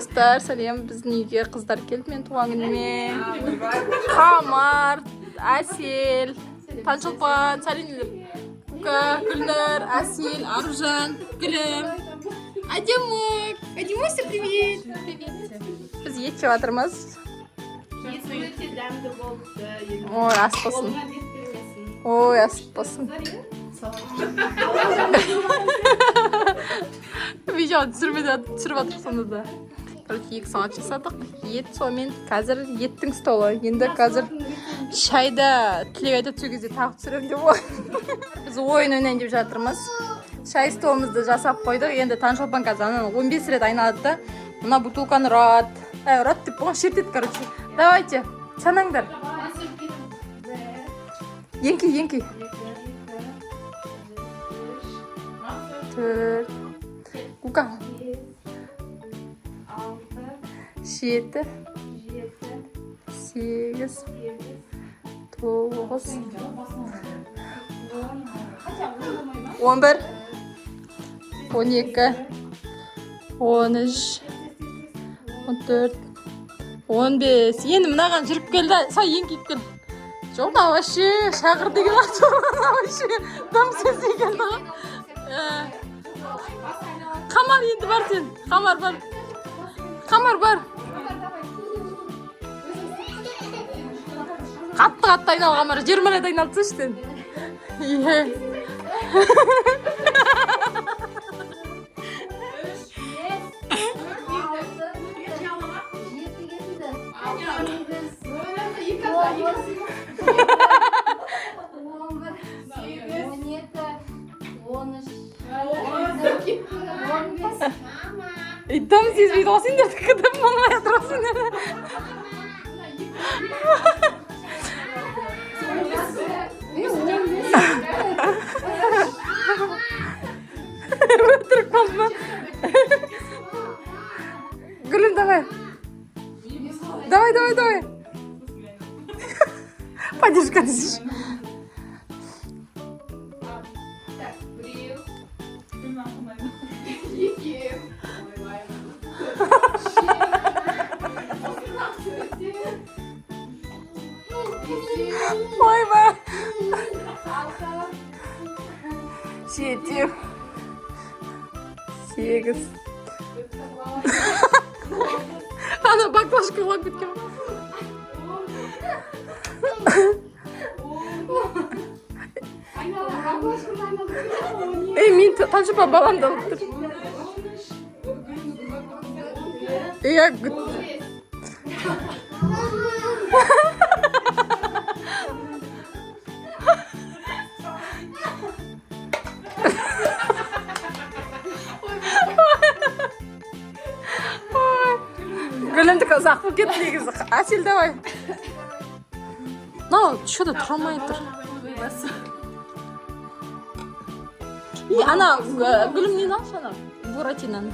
Dostlar, сәлем, біздің үйге қыздар келді мен туған күніме. Қамар, Әсел, Таңшолпан, сәлемдер. Кука, Гүлнар, Әсел, Аружан, Гүлім. Әдемі, привет. Біз ет жеп жатырмыз. Өте дәмді болды. Ой, ас болсын. Ой, ас болсын. Видео түсіріп жатырмық сонда да. Короче, 2 сағат жасадық. Ет сонымен қазір еттің столы. Енді қазір шайда тілек айтып түсу кезде тағы түсірем деп ой. Біз ойын ойнайын деп жатырмыз. Шай столымызды жасап қойдық. Енді Таңшолпан қазір 15 рет айналады да. Мына бутылканы ұрат деп бұған шертеді, короче. Давайте, санаңдар. Еңкей. 4 Кука 7 8 9 11 12 13 14 15 Енді мынаған жүріп келді, сай еңкейіп кел. Жоқ, вообще шағыр деген вообще дым сезді келді. Қамар енді бар сен. Қамар бар. Қатты айнал Қамар. 20 рет айналды сен. Дым сезбейді ғой сендердікі дым болмай жатыр ғой сендерді. Өтірік болды ма? Гүлім, давай. Давай. Поддержка десешь. Ойбай. 7 8 Ана баклажка құлап кеткен. Мен Таңшолпан баламды алып тұр. Гүлімдікі ұзақ бұл кетті негізі. Әсел, давай. Что-то тұрамай тұр. Ана гүлім нені алшы ана? Буратинаны.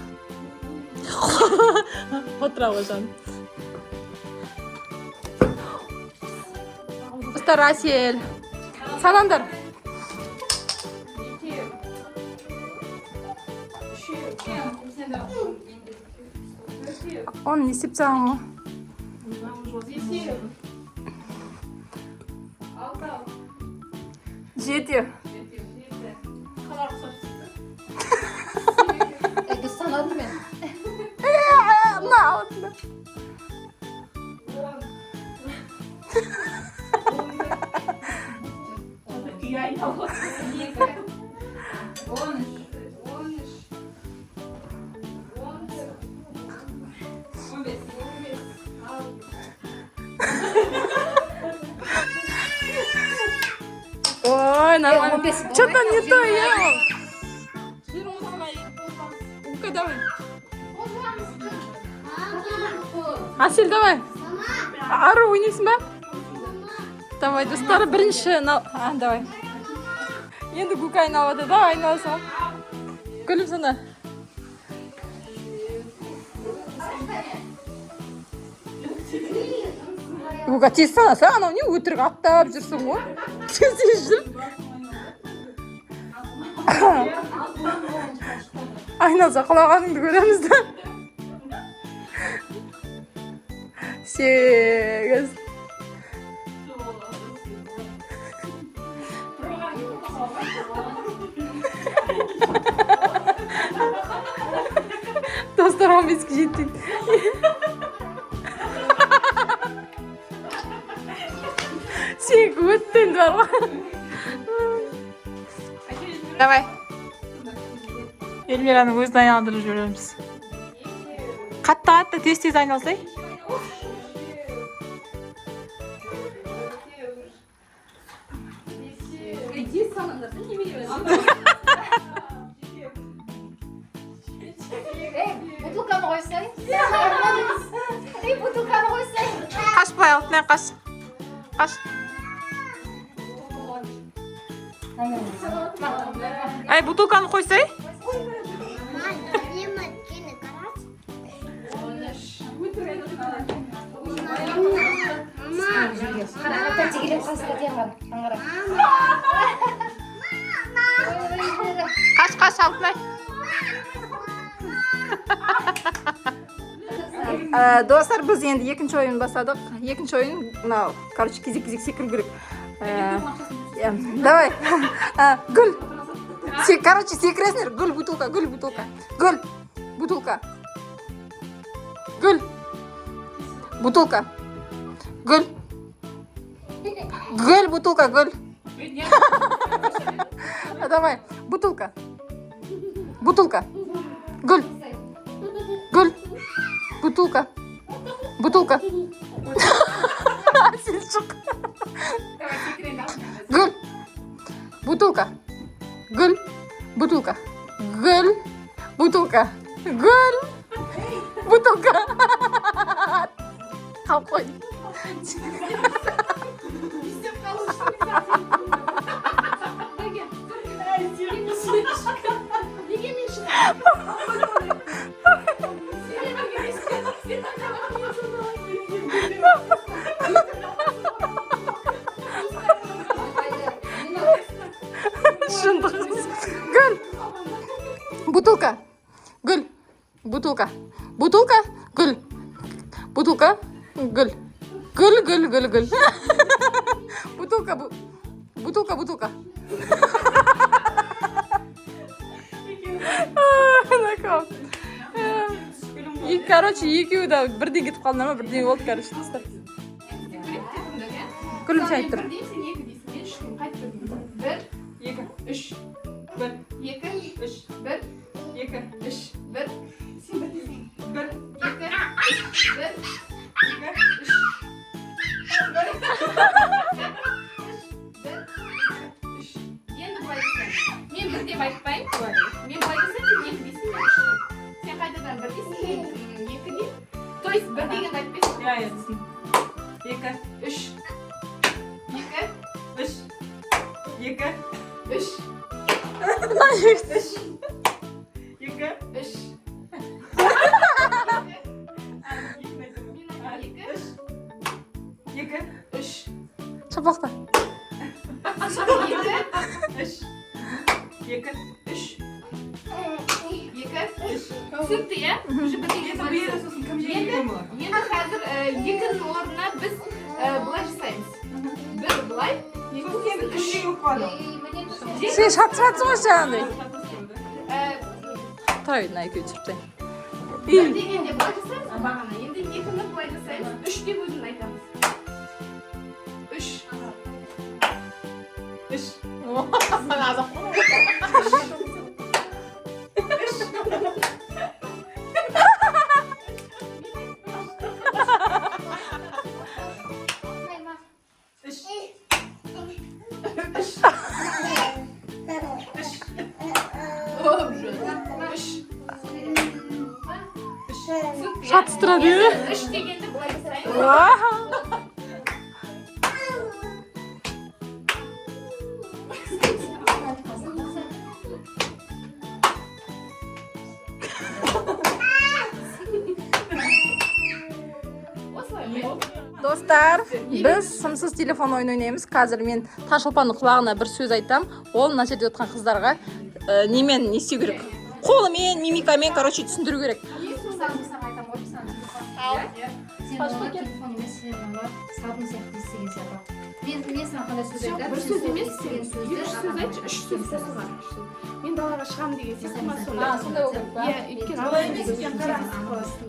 Отыра қойжан. Ұстар Әсел. Санандар. Он не сепсам мı? 7 Biz sanadı mı? Ne oldu? Ой, нормально. Что-то не то ел. Ука, давай. Әсел, давай. Ары ойнайсың ба? Давай, достар, бірінші. Давай. Енді Гука айналады. Давай, айналасың. Гүлім сана. Гука, тез санаса, анау не өтірік аттап жүрсің ғой. Тез жүр. Айналса құлағаныңды көреміз да. 8 Dostlar 15'e жетtik. Sen өттің бар ғой. Давай. Эльмираның өзін айналдырып жібереміз. Қатты тез айналсай. Иди санаңдар, сен неме бересің? Бутылканы қойсай. Бутылканы қойсай. Қашпай алтынай қаш. Қаш. Ай, бутылканы қойсай. Қаш алтынай. Достар, біз енді екінші ойын бастадық. Екінші ойын, мынау, короче, кезек секіру керек. Давай. Гүл. Короче, секіресіңдер. Гүл, бутылка. Гүл, бутылка. Гүл, бутылка. Гүл, бутылка. Гүл. Гүл, бутылка, гүл. Давай, бутылка. Бутылка. Гүл. Гүл. Бутылка. Бутылка. Сен шық. Гүл. Бутылка. Гүл. Бутылка. Гүл. Бутылка. Гүл. Бутылка. Ал қой. Гүл. Бутылка. Гүл. Бутылка. Бутылка. Гүл. Бутылка. Гүл. Гүл. Бутылка. Бутылка. И, короче, екеуі да бірден кетіп қалдыңдар ма, бірден болды, короче, достар. Күлімше айтып тұр. Бір, екі, үш. Бір, екі, үш. Бір, екі, үш. Бір, сен бір дейсің. Бір, екі, үш. Бір, екі, үш. Бір, үш. Енді былай дейсің. Мен бір деп айтпайын. Мен былай дейсің, сен екі дейсің, мен үш дейсің. Сен қайтадан бір дейсің, мен екі дейсің. То есть бір деген айтпайсың. Ja, дейсің. Екі, Үш. Екі, үш. Екі, үш. үш. Екі, Үш. екі, Үш. шапақта. Үш. Екі, Үш. Екі. Үш. Түсінікті, иә? Уже бітеген енді қазір екінің орнына біз былай жасаймыз. Бір былай. Сен шатырасың ғой жаңағыдай. Тұра бетін екеуі түсіріп Бір дегенде былай жасаймыз, бағана. Енді екіні былай жасаймыз. Үш деп өзін айтамыз. Үш. Үш. Шатыстырады. Үш дегенде былай жасаймыз. Достар, біз сымсыз телефон ойын ойнаймыз. Қазір мен Таңшолпанның құлағына бір сөз айтам. Ол мына жерде отырған қыздарға немен не істеу керек? Қолымен, мимикамен, короче, түсіндіру керек. Сен олар телефон емес, сен олар сабын сияқты естіген сияқты. Мен саған қандай сөз айтамын? Бір сөз емес, естіген екі сөзді сөз айтшы, үш сөз қосылған. Мен далаға шығамын деген сияқты ма сонда? Сондай болу керек па? Иә, өйткені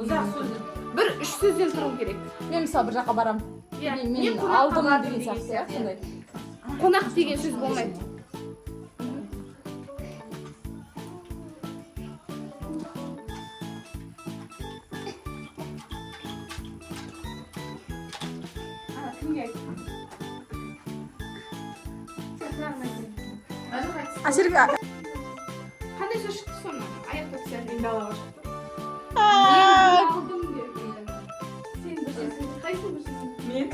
ұзақ сөз. Бір үш сөзден тұру керек. Мен мысалы бір жаққа барам. Иә, Мен алдым деген сияқты, иә, сондай. Қонақ деген сөз болмайды. Кімге айттың? Әсерге Қандай сөз шықты соны? Аяқтап сәл мен далаға шықтым. Мен алдым деп. Сен бір сөзің, қайсың бір сөзің? Мен.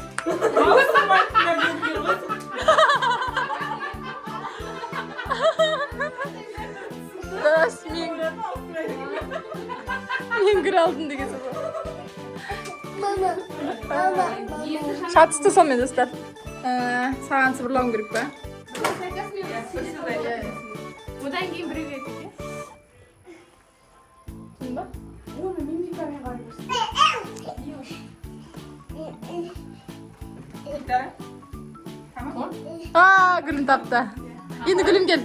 Дас, мен кіре алдым деген сөз. Шатысты сонымен достар. Саған сыбырлауым керек па? Одан кейін біреуге айтып, иә? Түсіндің ба? Оны мимикамен қарай көрсін. Гүлін тапты. Енді гүлім кел.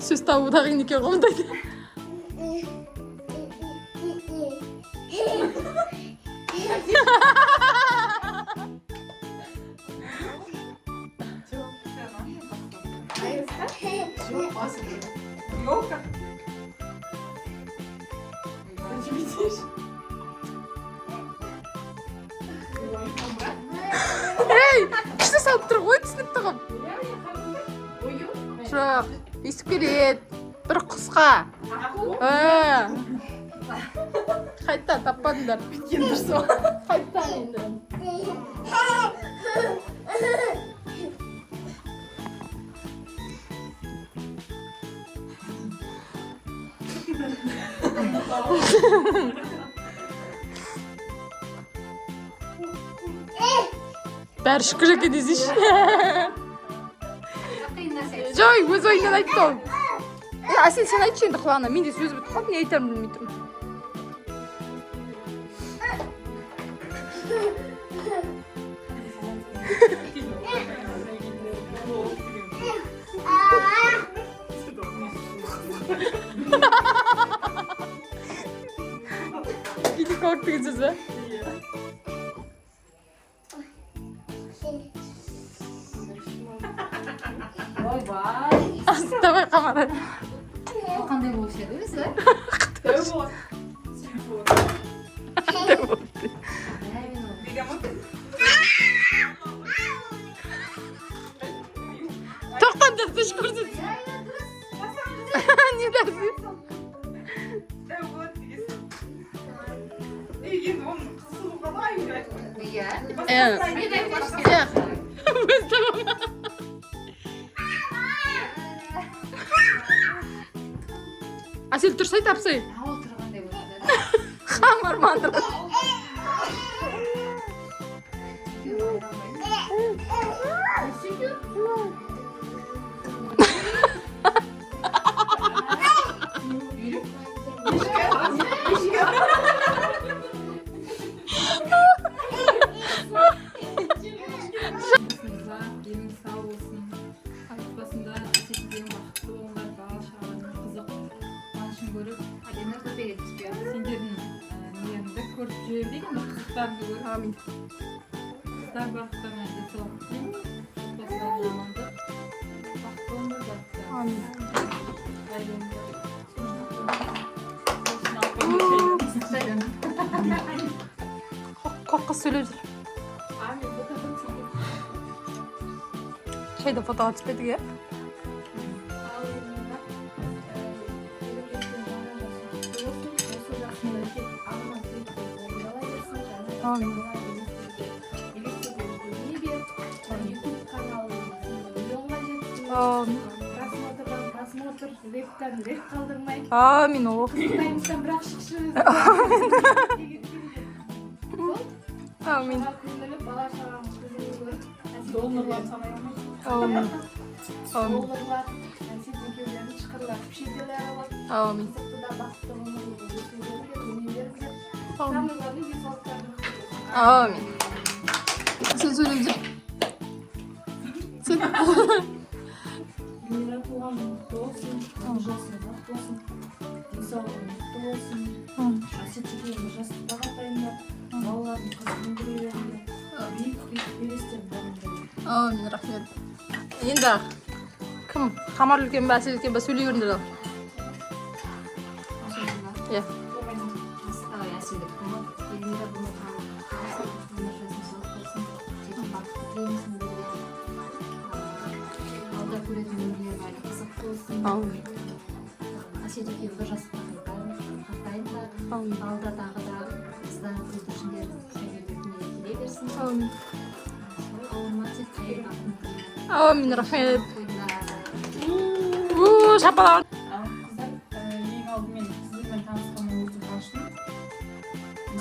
Сөз табудағы неке қомдайды. Елка. Ей, күшті салып тұр ғой түсініп тұғым. Жоқ, естіп келеді. Бір құсқа. Қайттан таппадыңдар. Біткен дұрыс ол. Қайттан енді. Бәрі шүкір екен десейші. Жой, өз ойыңнан айтты ол. Әсел, сен айтшы енді құлағына. Мен де сөз бітіп қалды, не айтарым білмей тұрмын. Гинеколог деген сөз бе? Ойбай. Давай қамады. Ол қандай болушы еді өзі? Тоқтан дұрыс көрсет. Не дәрсің? Енді оның қысылу қалай үйде айтып. Иә. Өз тамам. Әсел тұрсай тапсай. Ол тұрғандай болды. Хам армандыр. Денің сау болсын. Отбасында есептеген бақытты болыңдар, бала шағаның қызық қуанышын көріп, Әдемі көпек етіспе. сендердің нелеріңді көріп жүре берейін, бақыттарыңды көріп. Амин. Қыздар бақыттарына денсаулық тілеймін. Отбасыларына амандық. Бақытты болыңдар, бақытты. Амин. Бай болыңдар. Қоққа сөйлеп жүр. Şeyde fotoğraf çıkıyorduk ya. Amin. Amin. Просмотр, реп қалдырмай. Amin o. Қайымыздан бірақ шықшы. Долларларын санай алмайсың. Amin. Amin. Долларлар, сен екеулерін шықырлап, шетелдер алып, Amin. қызықты да бақытты ғұмыр өтулеріңдер, өнерлеріңдер. Amin. Самыйлардың денсаулықтарың Amin. Sen söyleyecek. Sen. Гүлмира туған күн құтты болсын, жасың бақытты болсын, денсаулығың мықты болсын, әсеттеріңді жастықта қатайындар, балалардың қызығын көре биік белестен бағындырыңдар. Amin. Rahmet. Енді кім? Қамар үлкен бе, әсел үлкен бе сөйлей беріңдер ал. Иә. Әсілдік бұны елмейді бұны танып өмір жасын сауық болсын жетім бақытты тілеймізін берген алда көретін өмірлер әлі қызық болсын әсет екеуі бір жастықта қатайындар алда тағы да қыздан күлдіршіндер сөйлеуіне келе берсін ауырма тек қайырмасын Amin. Rahmet. Шапалақ. Қыздар, ең алдымен сіздермен танысқаныма өте қуаныштымын.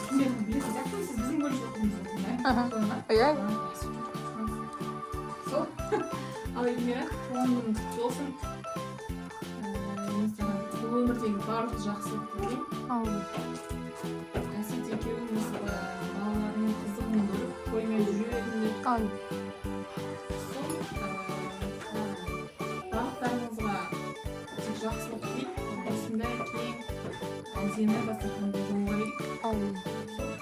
Кімдерді білесіз, сіз біздің бөліс оқуымыз оқыды, Иә. Сол. Ал Эльмира, туған күнің құтты болсын. Бұл өмірдегі барлық жақсылық тілеймін. Әсет екеуіңіз балаларының қызығын көріп, қоймай жүре беріңдер. Amin. Сол, барлықтарыңызға тек жақсылық тілеймін. Осындай кең, әдемі дастарханды жолға берейік. Amin.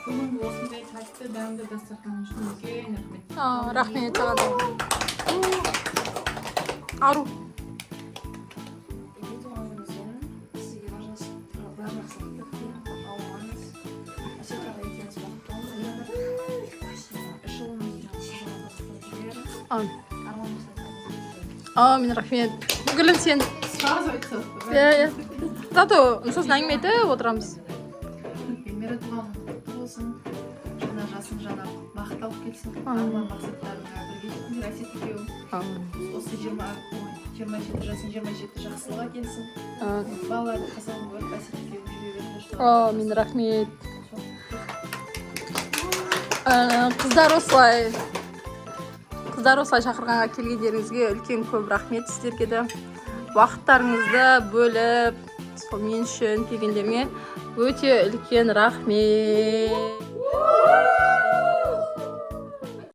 Бүгінгі осындай тәтті, дәмді дастархан үшін үлкен рахмет. Rahmet sana. Ару. туған күніңізден сізге бар жақсылықты тілеймін ауырмаңыз әсет аға екеуіңіз бақытты болыңыздар үш ұлыңыз Amin. арманыңыз Amin. Rahmet. Gülüm sen. Сразу айтсақ. Иә. Зато сосын әңгіме айтып отырамыз. Эльмира туған күн құтты болсын. Жаңа жасың жаңа бақыт алып келсін. Арман мақсаттарыңа бірге жетіңдер Әсет екеуің. Осы 27 жасың 27 жақсылыққа келсін. Балалардың қызығын көріп Әсет екеуің жүре беріңдер. Amin. Rahmet. Қыздар осылай шақырғанға келгендеріңізге үлкен көп рахмет сіздерге де. Уақыттарыңызды бөліп, сол мен үшін келгендеріңе өте үлкен рахмет.